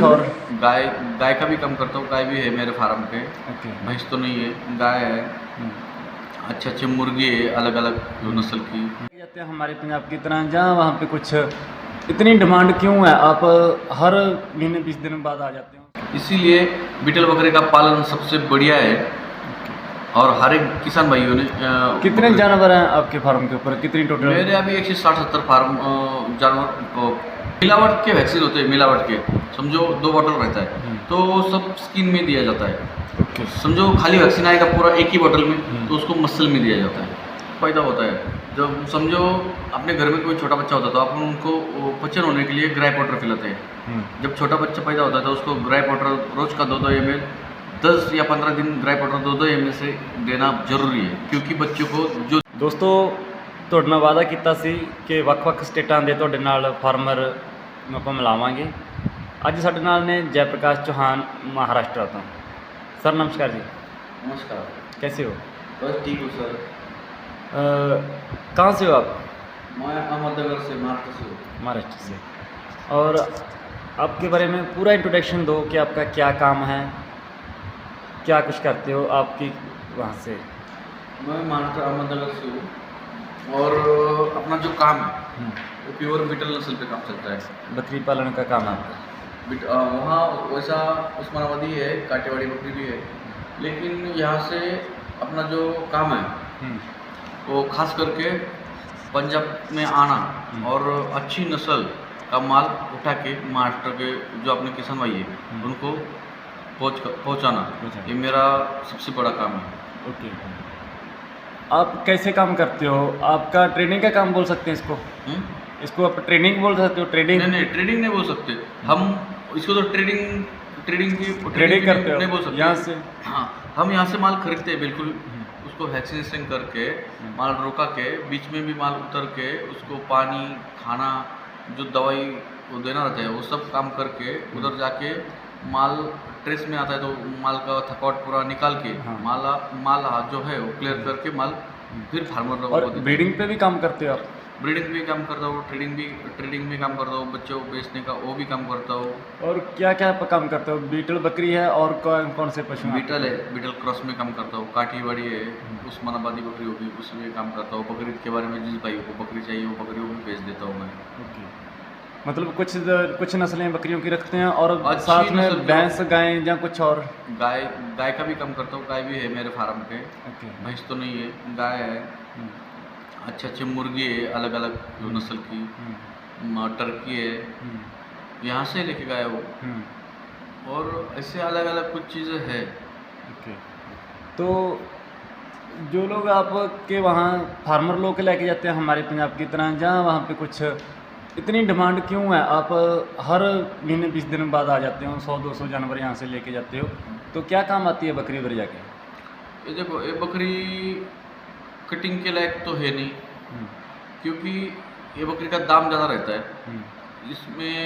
कुछ और? गाय गाय का भी काम करता हूँ। गाय भी है मेरे फार्म पे। ओके। भैंस तो नहीं है, गाय है। अच्छे अच्छे मुर्गी है अलग अलग नस्ल की। जाते हैं हमारे पंजाब की तरह, जहाँ वहाँ पे कुछ इतनी डिमांड क्यों है? आप हर महीने 20 दिन बाद आ जाते हो। इसीलिए बीटल बकरे का पालन सबसे बढ़िया है। और हर एक किसान भाइयों ने कितने जानवर हैं आपके फार्म के ऊपर? कितनी टोटल? मेरे अभी 160-70 फार्म जानवर मिलावट के वैक्सीन होते हैं। मिलावट के समझो 2 बॉटल रहता है तो सब स्किन में दिया जाता है। ओके। समझो खाली वैक्सीन आएगा पूरा एक ही बोतल में तो उसको मसल में दिया जाता है। पैदा होता है जब समझो अपने घर में कोई छोटा बच्चा होता है तो आप उनको पचन होने के लिए ग्राई पाउडर पिलाते हैं। जब छोटा बच्चा पैदा होता है तो उसको ग्राई पाउडर रोज का 2-2 ml 10 या 15 दिन ग्राई पाउडर 2-2 ml से देना जरूरी है, क्योंकि बच्चों को जो दोस्तों ਤੁਹਾਡੇ ਨਾਲ ਵਾਅਦਾ ਕੀਤਾ ਸੀ ਕਿ ਵੱਖ-ਵੱਖ ਸਟੇਟਾਂ ਦੇ ਤੁਹਾਡੇ ਨਾਲ ਫਾਰਮਰ ਨੂੰ ਆਪਾਂ ਮਿਲਾਵਾਂਗੇ। ਅੱਜ ਸਾਡੇ ਨਾਲ ਨੇ जय प्रकाश चौहान महाराष्ट्र ਤੋਂ। सर नमस्कार जी। नमस्कार। कैसे हो? बस ठीक हूँ सर। कहाँ से हो आप? मैं अहमदनगर से, महाराष्ट्र से हूँ। महाराष्ट्र से। और आपके बारे में पूरा इंट्रोडक्शन दो कि आपका क्या काम है, क्या कुछ करते हो आपकी वहाँ से। मैं महाराष्ट्र अहमदनगर से हूँ और अपना जो काम है वो प्योर बीटल नस्ल पे काम चलता है। बकरी पालन का काम है आपका? वहाँ वैसा उस्मानाबादी है, काटेवाड़ी बकरी भी है, लेकिन यहाँ से अपना जो काम है वो खास करके पंजाब में आना और अच्छी नस्ल का माल उठा के महाराष्ट्र के जो अपने किसान भाई है उनको पहुँचाना, ये मेरा सबसे बड़ा काम है। ओके। आप कैसे काम करते हो? आपका ट्रेनिंग का काम बोल सकते हैं इसको? इसको आप ट्रेनिंग बोल सकते हो? ट्रेडिंग नहीं, ट्रेडिंग नहीं बोल सकते हम इसको। तो ट्रेडिंग करते हो नहीं बोल सकते यहाँ से? हाँ, हम यहाँ से माल खरीदते हैं बिल्कुल। उसको वैक्सीनेशन करके माल रोका के बीच में भी माल उतर के उसको पानी खाना जो दवाई वो देना रहता है वो सब काम करके उधर जाके माल ट्रेस में आता है तो माल का थकावट पूरा निकाल के माल जो है वो क्लियर करके माल फिर फार्मर लोगों को। और ब्रीडिंग पे भी काम करते हो आप? ब्रीडिंग भी काम करता हूँ, ट्रेडिंग भी काम करता हूँ, बच्चों को बेचने का वो भी काम करता हूँ। और क्या क्या काम करते हो? बीटल बकरी है और कौन से पशु? बीटल है, बीटल क्रॉस में काम करता हूँ। काठीवाड़ी है, उस्मानाबादी बकरी होगी उसमें काम करता हूँ। बकरीद के बारे में जिस भाई को बकरी चाहिए वो बकरी को भी बेच देता हूँ मैं। ओके। मतलब कुछ नस्लें बकरियों की रखते हैं और साथ में भैंस गाय या कुछ और? गाय का भी काम करता हूँ। गाय भी है मेरे फार्म पे। भैंस तो नहीं है, गाय है। अच्छे अच्छे मुर्गी है अलग अलग नस्ल की। टर्की है, यहाँ से लेके गया वो। और ऐसे अलग अलग कुछ चीज़ें हैं। ओके। तो जो लोग आपके वहाँ फार्मर लोग के लेके जाते हैं हमारे पंजाब की तरह, जहाँ वहाँ पे कुछ इतनी डिमांड क्यों है? आप हर महीने 20 दिन बाद आ जाते हो, 100-200 जानवर यहाँ से लेके जाते हो, तो क्या काम आती है बकरी उधर जाके? ये देखो, ये बकरी कटिंग के लायक तो है नहीं, क्योंकि ये बकरी का दाम ज़्यादा रहता है। इसमें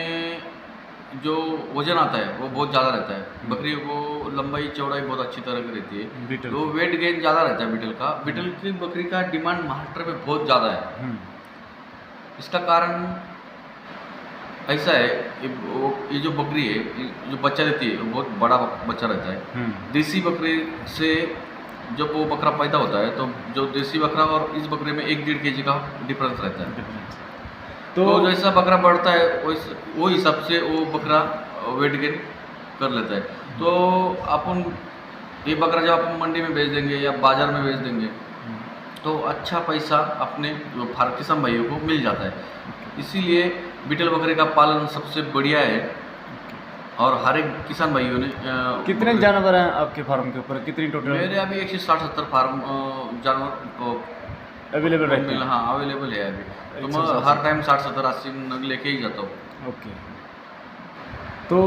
जो वजन आता है वो बहुत ज़्यादा रहता है। बकरी को लंबाई चौड़ाई बहुत अच्छी तरह की रहती है तो वेट गेन ज़्यादा रहता है बीटल का। बीटल की बकरी का डिमांड महाराष्ट्र में बहुत ज़्यादा है। इसका कारण ऐसा है, ये जो बकरी है जो बच्चा देती है वो बहुत बड़ा बच्चा रहता है। देसी बकरी से जब वो बकरा पैदा होता है तो जो देसी बकरा और इस बकरे में 1-1.5 kg का डिफरेंस रहता है। तो जैसा बकरा बढ़ता है वो हिसाब से वो बकरा वेट गेन कर लेता है। तो अपन ये बकरा जब अपन मंडी में बेच देंगे या बाज़ार में बेच देंगे तो अच्छा पैसा अपने किसान भाइयों को मिल जाता है। इसीलिए बीटल बकरे का पालन सबसे बढ़िया है। और हर एक किसान भाइयों ने कितने जानवर हैं आपके फार्म के ऊपर? कितनी टोटल? मेरे अभी 160-70 फार्म जानवर अवेलेबल रहते हैं? हाँ, अवेलेबल है अभी। तो मैं हर टाइम 60-70-80 नग लेके ही जाता हूँ। ओके। तो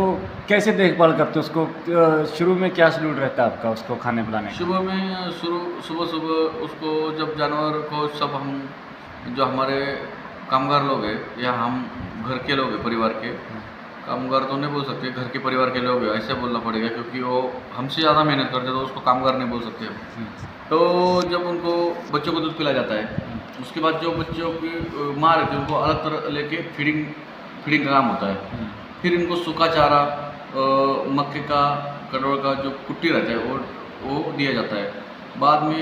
कैसे देखभाल करते हो उसको? शुरू में क्या शेड्यूल रहता है आपका उसको खाने पिलाने का? सुबह उसको जब जानवर को सब हम जो हमारे कामगार लोग हैं या हम घर के लोग हैं, परिवार के कामगार तो नहीं बोल सकते, घर के परिवार के लोग हैं ऐसे बोलना पड़ेगा, क्योंकि वो हमसे ज़्यादा मेहनत करते तो उसको कामगार नहीं बोल सकते हम। तो जब उनको बच्चों को दूध पिलाया जाता है उसके बाद जो बच्चों की माँ रहती है उनको अलग तरह लेके फीडिंग का काम होता है। फिर इनको सूखा चारा मक्के का कटोर का जो कुट्टी रहता है वो दिया जाता है। बाद में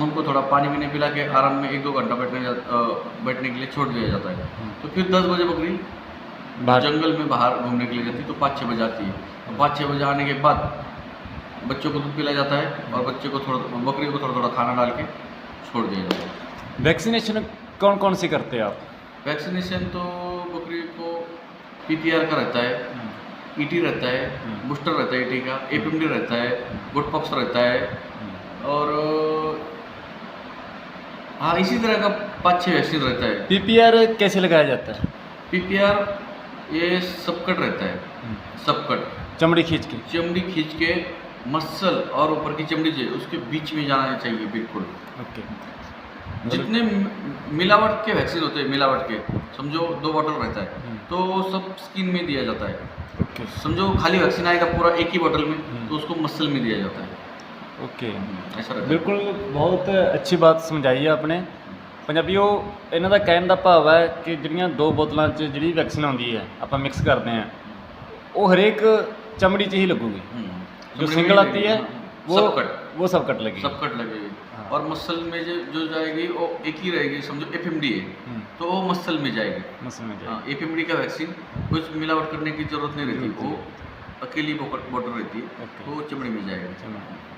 उनको थोड़ा पानी भी नहीं पिला के आराम में 1-2 घंटा बैठने के लिए छोड़ दिया जाता है। तो फिर 10 बजे बकरी जंगल में बाहर घूमने के लिए जाती है, तो 5-6 बजे आती है। तो 5-6 बजे आने के बाद बच्चों को दूध पिलाया जाता है और बच्चे को बकरी को थोड़ा थोड़ा खाना डाल के छोड़ दिया जाता है। वैक्सीनेशन कौन कौन सी करते हैं आप? वैक्सीनेशन तो बकरी को PPR का रहता है, ET रहता है, बूस्टर रहता है ET का, APMD रहता है, गुड पॉक्स रहता है और हाँ इसी तरह का 5-6 वैक्सीन रहता है। PPR कैसे लगाया जाता है? PPR ये सबकट रहता है, सबकट चमड़ी खींच के? चमड़ी खींच के मसल और ऊपर की चमड़ी जो है उसके बीच में जाना चाहिए बिल्कुल। ओके। जितने मिलावट के वैक्सीन होते हैं, मिलावट के समझो 2 बॉटल रहता है तो वो सब स्किन में दिया जाता है। ओके। समझो खाली वैक्सीन आएगा पूरा एक ही बॉटल में तो उसको मसल में दिया जाता है। ओके, ऐसा रहता है। बिल्कुल बहुत अच्छी बात समझाई है आपने। ਪੰਜਾਬੀਓ ਇਹਨਾਂ ਦਾ ਕਹਿਣ ਦਾ ਭਾਵ ਹੈ ਕਿ ਜਿਹੜੀਆਂ 2 ਬੋਤਲਾਂ 'ਚ ਜਿਹੜੀ ਵੈਕਸੀਨ ਆਉਂਦੀ ਹੈ ਆਪਾਂ ਮਿਕਸ ਕਰਦੇ ਹਾਂ ਉਹ ਹਰੇਕ ਚਮੜੀ 'ਚ ਹੀ ਲੱਗੂਗੀ। जो सिंगल आती है वो सबकट लगेगी। सबकट लगेगी और मसल में जो जाएगी वो एक ही रहेगी। समझो FMD है तो वो मसल में जाएगी। मसल में जाएगी। FMD का वैक्सीन कुछ मिलावट करने की जरूरत नहीं रहती, वो अकेली बॉटल रहती है तो वो चमड़ी में जाएगा,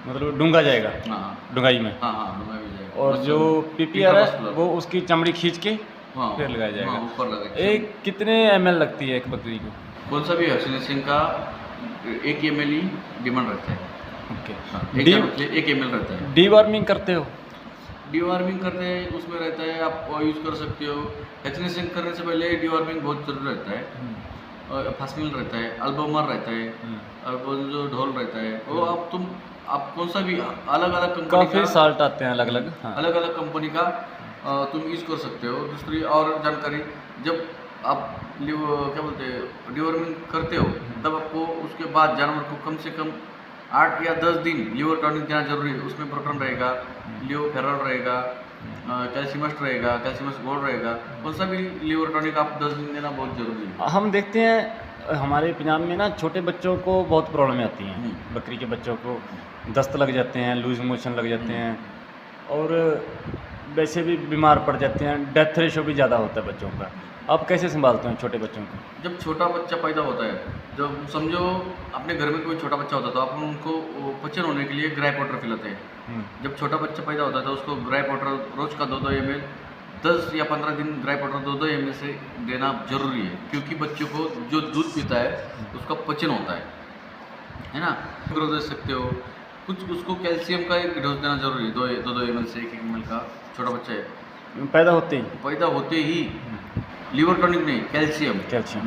मतलब डूंगा जाएगा। हाँ डूंगाई में। हाँ डूंगा में जाएगा। और जो PPR है वो उसकी चमड़ी खींच के फिर लगाया जाएगा। ऊपर लगाएगा। एक कितने ml लगती है एक बकरी को? कौन सा भी वैक्सीनेशन का 1 ml ही डिमांड रहता है। ओके। 1 ml रहता है। डीवार्मिंग करते हो? डीवार्मिंग करते हैं उसमें रहता है, आप यूज़ कर सकते हो। वैक्सीनेशन करने से पहले डीवार्मिंग बहुत जरूरी रहता है। और फास्मिल रहता है, अल्बोमर रहता है, अल्बोंडोजोल रहता है। वो आप कौन सा भी अलग अलग कंपनी काफ़ी साल्ट आते हैं अलग अलग। हाँ। अलग अलग कंपनी का तुम यूज़ कर सकते हो। दूसरी और जानकारी, जब आप क्या बोलते हैं डीवर्मिंग करते हो तब आपको उसके बाद जानवर को कम से कम 8 या 10 दिन लीवर टॉनिक देना जरूरी है। उसमें प्रोटॉन रहेगा, लियोफेरॉल रहेगा, कैल्शियमस्ट रहेगा, कैल्शियमस्ट गोल्ड रहेगा। कौन सा भी लीवर टॉनिक आप 10 दिन देना बहुत जरूरी है। हम देखते हैं हमारे पंजाब में ना छोटे बच्चों को बहुत प्रॉब्लम आती हैं। बकरी के बच्चों को दस्त लग जाते हैं, लूज मोशन लग जाते हैं और वैसे भी बीमार पड़ जाते हैं। डेथ रेशो भी ज़्यादा होता है बच्चों का। आप कैसे संभालते हैं छोटे बच्चों को? जब छोटा बच्चा पैदा होता है, जब समझो अपने घर में कोई छोटा बच्चा होता है तो आप उनको पचन होने के लिए ग्राइप वाटर पिलाते हैं। जब छोटा बच्चा पैदा होता है तो उसको ग्राइप वाटर रोज़ का 2-2 ml 10 या 15 दिन ग्राइप वाटर 2-2 ml से देना जरूरी है, क्योंकि बच्चों को जो दूध पीता है उसका पचन होता है ना। डोज दे सकते हो कुछ, उसको कैल्शियम का एक डोज देना जरूरी है। 2-2 ml से 1 ml का। छोटा बच्चा है पैदा होते ही लीवर टॉनिक नहीं, कैल्शियम कैल्शियम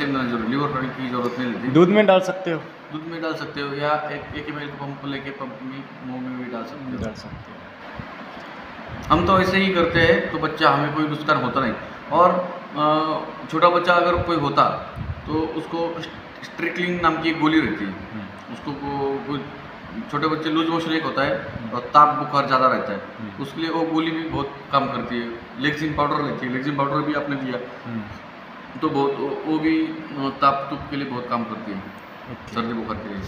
देना जरूरी। लीवर टॉनिक की जरूरत नहीं रहती। दूध में डाल सकते हो? दूध में डाल सकते हो या 1 ml का पंप लेके पंप में मुंह में भी डाल सकते हो। हम तो ऐसे ही करते हैं तो बच्चा हमें कोई नुकसान होता नहीं। और छोटा बच्चा अगर कोई होता तो उसको स्ट्रिकलिंग नाम की एक गोली रहती है, उसको छोटे बच्चे लूज मोशन एक होता है और ताप बुखार ज़्यादा रहता है, उसके लिए वो गोली भी बहुत काम करती है। लेक्सिन पाउडर रहती है, लेक्सिन पाउडर भी आपने दिया तो बहुत वो भी ताप तुप के लिए बहुत काम करती है, सर्दी बुखार के लिए,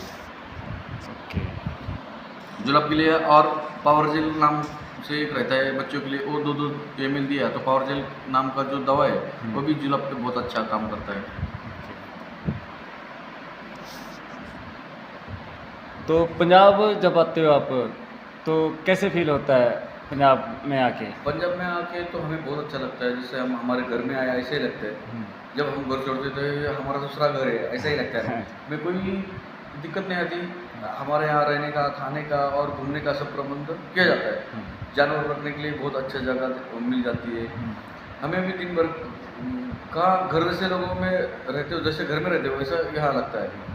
जुलाब के लिए। और पावर जेल नाम से एक रहता है बच्चों के लिए, वो 2-2 ml दिया तो पावर जेल नाम का जो दवा है वो भी जुलाब पे बहुत अच्छा काम करता है। तो पंजाब जब आते हो आप तो कैसे फील होता है पंजाब में आके? पंजाब में आके तो हमें बहुत अच्छा लगता है, जैसे हम हमारे घर में आया ऐसे ही लगता है। जब हम घर छोड़ते थे हमारा दूसरा घर है ऐसा ही लगता है। हमें कोई दिक्कत नहीं आती। हमारे यहाँ रहने का, खाने का और घूमने का सब प्रबंध किया जाता है। जानवर रखने के लिए बहुत अच्छी जगह मिल जाती है। हमें भी दिन भर कहाँ घर जैसे लोगों में रहते हो, जैसे घर में रहते हो वैसा यहाँ लगता है,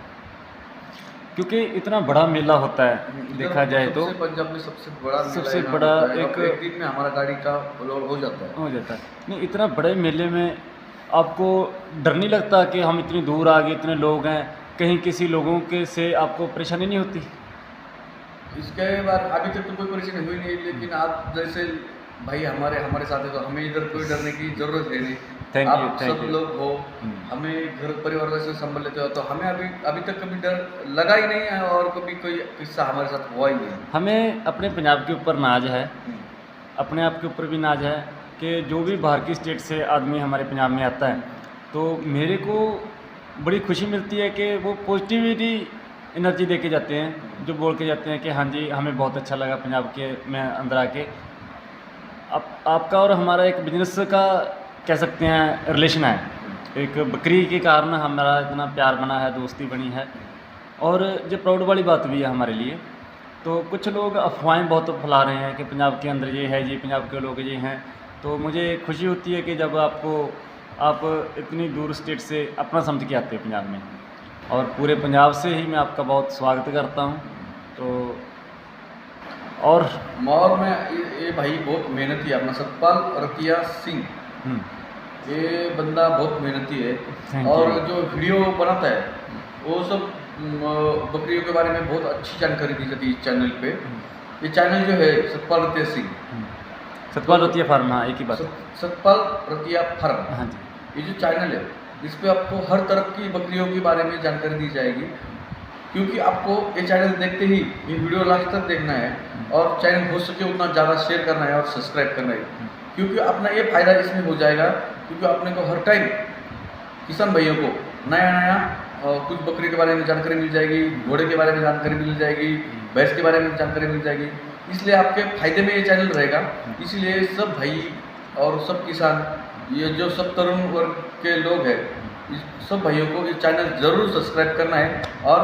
क्योंकि इतना बड़ा मेला होता है देखा जाए तो। पंजाब में सबसे बड़ा एक दिन में हमारा गाड़ी का लोड हो जाता है। नहीं, इतना बड़े मेले में आपको डर नहीं लगता कि हम इतनी दूर आ गए, इतने लोग हैं, कहीं किसी लोगों के से आपको परेशानी नहीं होती? इसके बाद अभी तक तो कोई परेशानी हुई नहीं, लेकिन आप जैसे भाई हमारे साथ है तो हमें इधर कोई डरने की ज़रूरत है नहीं। थैंक यू, आप थैंक सब यू। लोग हो, हमें घर परिवार से संभाल लेते हो, तो हमें अभी तक कभी डर लगा ही नहीं है और कभी कोई किस्सा हमारे साथ हुआ ही नहीं। हमें अपने पंजाब के ऊपर नाज है, हम्म, अपने आप के ऊपर भी नाज है कि जो भी बाहर की स्टेट से आदमी हमारे पंजाब में आता है, तो मेरे को बड़ी खुशी मिलती है कि वो पॉजिटिविटी एनर्जी दे के जाते हैं, जो बोल के जाते हैं कि हाँ जी हमें बहुत अच्छा लगा पंजाब के में अंदर आके। आपका और हमारा एक बिजनेस का कह सकते हैं रिलेशन है, एक बकरी के कारण हमारा इतना प्यार बना है, दोस्ती बनी है, और जो प्राउड वाली बात भी है हमारे लिए। तो कुछ लोग अफवाहें बहुत फैला रहे हैं कि पंजाब के अंदर ये है जी, पंजाब के लोग ये हैं, तो मुझे खुशी होती है कि जब आप इतनी दूर स्टेट से अपना समझ के आते हैं पंजाब में, और पूरे पंजाब से ही मैं आपका बहुत स्वागत करता हूँ। तो और मैं ये भाई बहुत मेहनती है, अपना सतपाल रतिया सिंह, हम्म, ये बंदा बहुत मेहनती है Thank और you. जो वीडियो बनाता है वो सब बकरियों के बारे में बहुत अच्छी जानकारी दी जाती है इस चैनल पे। ये चैनल जो है सतपाल रतिया सिंह, सतपाल रतिया फार्म, हाँ एक ही बात। सतपाल रतिया फार्म, हाँ जी, ये जो चैनल है इस पे आपको हर तरह की बकरियों के बारे में जानकारी दी जाएगी, क्योंकि आपको ये चैनल देखते ही ये वीडियो लास्ट तक देखना है और चैनल हो सके उतना ज़्यादा शेयर करना है और सब्सक्राइब करना है, क्योंकि अपना ये फ़ायदा इसमें हो जाएगा, क्योंकि अपने को हर टाइम किसान भाइयों को नया कुछ बकरी के बारे में जानकारी मिल जाएगी, घोड़े के बारे में जानकारी मिल जाएगी, भैंस के बारे में जानकारी मिल जाएगी, इसलिए आपके फ़ायदे में ये चैनल रहेगा। इसलिए सब भाई और सब किसान, ये जो सब तरुण वर्ग के लोग हैं, इस सब भाइयों को ये चैनल ज़रूर सब्सक्राइब करना है और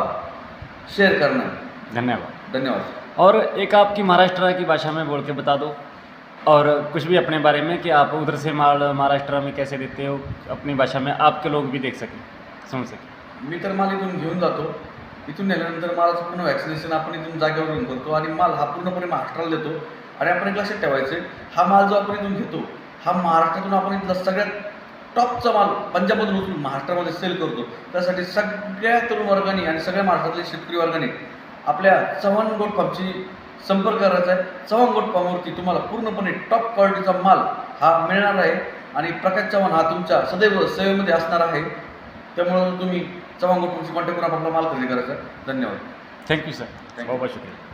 शेयर करना है। धन्यवाद। धन्यवाद। और एक आपकी महाराष्ट्र की भाषा में बोल के बता दो, और कुछ भी अपने बारे में कि आप उधर से माल महाराष्ट्र में कैसे देते हो, अपनी भाषा में आपके लोग भी देख सकें, समझ सकें। मी तर माल इथून घेऊन जातो, इथून नेल्यानंतर मालाचं पूर्ण वॅक्सिनेशन आपण इथून जागेवरून करतो आणि माल हा पूर्णपणे महाराष्ट्राला देतो। आणि आपण एक लक्षात ठेवायचं, हा माल जो आपण इथून घेतो हा महाराष्ट्रातून आपण इथला सगळ्यात टॉपचा माल पंजाबमधून उचलून महाराष्ट्रामध्ये सेल करतो। त्यासाठी सगळ्या तरुण वर्गाने आणि सगळ्या महाराष्ट्रातल्या शेतकरी वर्गाने आपल्या चव्हाण गोट फार्मशी संपर्क करायचा आहे। चव्हाण गोट फार्मवरती तुम्हाला पूर्णपणे टॉप क्वालिटीचा माल हा मिळणार आहे आणि प्रकाश चव्हाण हा तुमच्या सदैव सेवेमध्ये असणार आहे। त्यामुळे तुम्ही चव्हाण गोट फार्मशी कॉन्टॅक्ट करून आपला माल खरेदी करायचा। धन्यवाद। Thank you sir, Thank you. बहुत बहुत शुक्रिया।